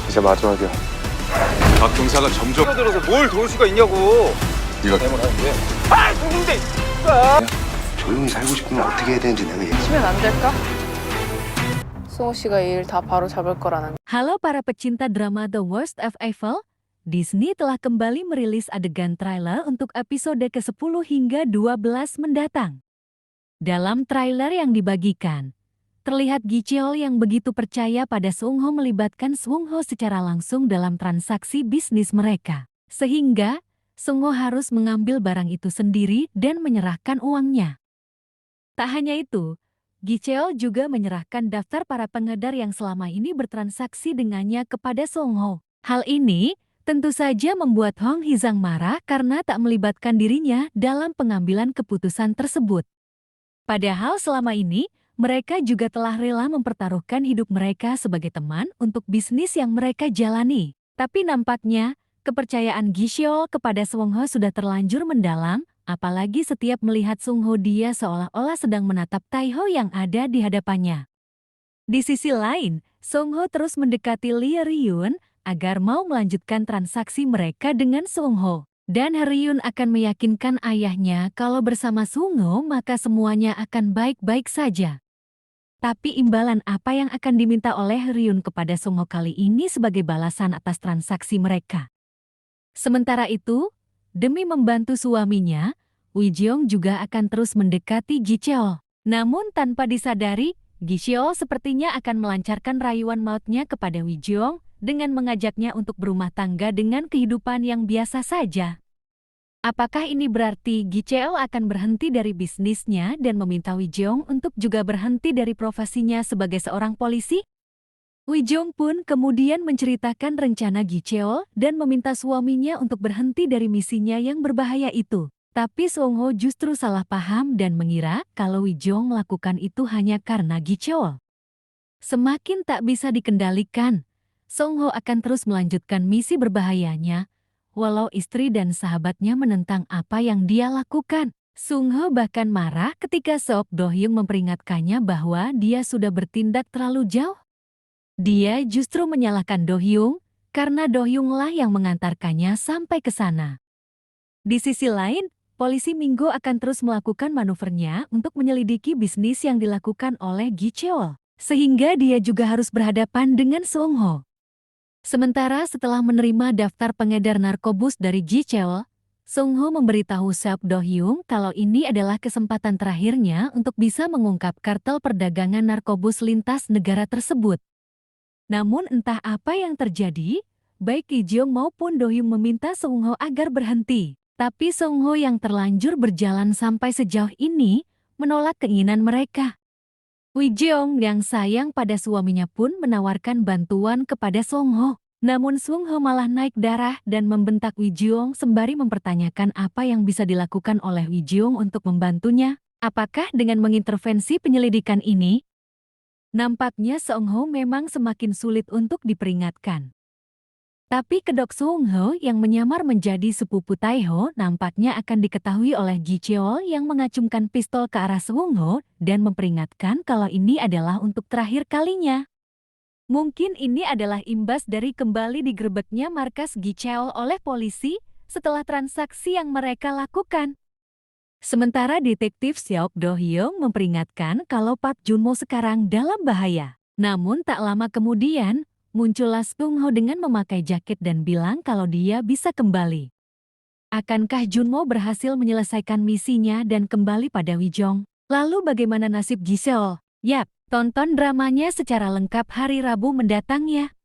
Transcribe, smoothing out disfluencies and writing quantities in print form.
이제 마지막이야. 박 경사가 점점 들어서 뭘 도울 수가 있냐고. 네가 하는데. 아 누군데? 조용히 살고 싶으면 어떻게 해야 되는지 내가 치면 안 될까? 승호 씨가 이 일 다 바로 잡을 거라는. Halo para pecinta drama The Worst of Evil, Disney telah kembali merilis adegan trailer untuk episode ke-10 hingga 12 mendatang. Dalam trailer yang dibagikan, terlihat Gi Cheol yang begitu percaya pada Seung Ho melibatkan Seung Ho secara langsung dalam transaksi bisnis mereka. Sehingga, Seung Ho harus mengambil barang itu sendiri dan menyerahkan uangnya. Tak hanya itu, Gi Cheol juga menyerahkan daftar para pengedar yang selama ini bertransaksi dengannya kepada Seung Ho. Hal ini tentu saja membuat Hong Hee-jang marah karena tak melibatkan dirinya dalam pengambilan keputusan tersebut. Padahal selama ini, mereka juga telah rela mempertaruhkan hidup mereka sebagai teman untuk bisnis yang mereka jalani. Tapi nampaknya, kepercayaan Gi Cheol kepada Seung Ho sudah terlanjur mendalam, apalagi setiap melihat Seung Ho dia seolah-olah sedang menatap Tae-ho yang ada di hadapannya. Di sisi lain, Seung Ho terus mendekati Lee Ryun agar mau melanjutkan transaksi mereka dengan Seung Ho. Dan Ryun akan meyakinkan ayahnya kalau bersama Seung Ho maka semuanya akan baik-baik saja. Tapi imbalan apa yang akan diminta oleh Ryun kepada Seung Ho kali ini sebagai balasan atas transaksi mereka? Sementara itu, demi membantu suaminya, Wi Jeong juga akan terus mendekati Gi Cheol. Namun tanpa disadari, Gi Cheol sepertinya akan melancarkan rayuan mautnya kepada Wi Jeong dengan mengajaknya untuk berumah tangga dengan kehidupan yang biasa saja. Apakah ini berarti Gi Cheol akan berhenti dari bisnisnya dan meminta Wi Jeong untuk juga berhenti dari profesinya sebagai seorang polisi? Wi Jeong pun kemudian menceritakan rencana Gi Cheol dan meminta suaminya untuk berhenti dari misinya yang berbahaya itu. Tapi Seung Ho justru salah paham dan mengira kalau Wi Jeong melakukan itu hanya karena Gi Cheol. Semakin tak bisa dikendalikan, Seung Ho akan terus melanjutkan misi berbahayanya, walau istri dan sahabatnya menentang apa yang dia lakukan. Seung Ho bahkan marah ketika Seok Do Hyung memperingatkannya bahwa dia sudah bertindak terlalu jauh. Dia justru menyalahkan Do Hyung karena Do Hyung-lah yang mengantarkannya sampai ke sana. Di sisi lain, polisi Minggo akan terus melakukan manuvernya untuk menyelidiki bisnis yang dilakukan oleh Gi Cheol, sehingga dia juga harus berhadapan dengan Seung Ho. Sementara setelah menerima daftar pengedar narkobus dari Gi Cheol, Seung Ho memberitahu Seok Do Hyung kalau ini adalah kesempatan terakhirnya untuk bisa mengungkap kartel perdagangan narkobus lintas negara tersebut. Namun entah apa yang terjadi, baik Gi Jeong maupun Do Hyung meminta Seung Ho agar berhenti. Tapi Seung Ho yang terlanjur berjalan sampai sejauh ini menolak keinginan mereka. Wi Jeong yang sayang pada suaminya pun menawarkan bantuan kepada Seung Ho. Namun Seung Ho malah naik darah dan membentak Wi Jeong sembari mempertanyakan apa yang bisa dilakukan oleh Wi Jeong untuk membantunya. Apakah dengan mengintervensi penyelidikan ini? Nampaknya Seung Ho memang semakin sulit untuk diperingatkan. Tapi kedok Seung Ho yang menyamar menjadi sepupu Tae-ho nampaknya akan diketahui oleh Gi Cheol yang mengacungkan pistol ke arah Seung Ho dan memperingatkan kalau ini adalah untuk terakhir kalinya. Mungkin ini adalah imbas dari kembali digerebeknya markas Gi Cheol oleh polisi setelah transaksi yang mereka lakukan. Sementara detektif Seok Do Hyung memperingatkan kalau Park Junmo sekarang dalam bahaya. Namun tak lama kemudian, muncullah Seung Ho dengan memakai jaket dan bilang kalau dia bisa kembali. Akankah Junmo berhasil menyelesaikan misinya dan kembali pada Wi Jeong? Lalu bagaimana nasib Gi Cheol? Yap, tonton dramanya secara lengkap hari Rabu mendatang ya.